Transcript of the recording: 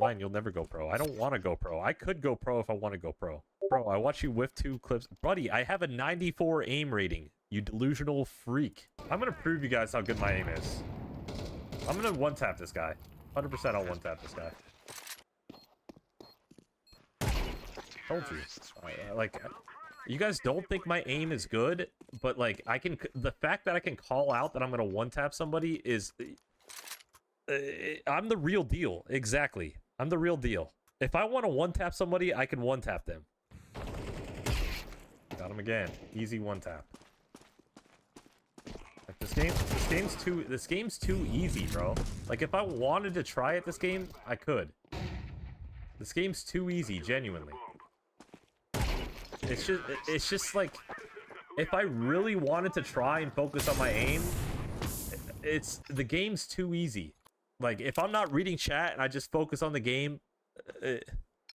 Mine, you'll never go pro. I don't want to go pro. I could go pro if I want to go pro. Bro, I watch you whiff 2 clips. Buddy, I have a 94 aim rating. You delusional freak. I'm going to prove you guys how good my aim is. I'm going to one-tap this guy. 100% I'll one-tap this guy. Told you. Like, you guys don't think my aim is good, but, like, the fact that I can call out that I'm going to one-tap somebody is... I'm the real deal. Exactly. I'm the real deal. If I want to one-tap somebody, I can one-tap them. Got him again. Easy one-tap. Like this game's too easy, bro. Like, if I wanted to try it this game, I could. This game's too easy, genuinely. It's just like, if I really wanted to try and focus on my aim, the game's too easy. Like, if I'm not reading chat and I just focus on the game,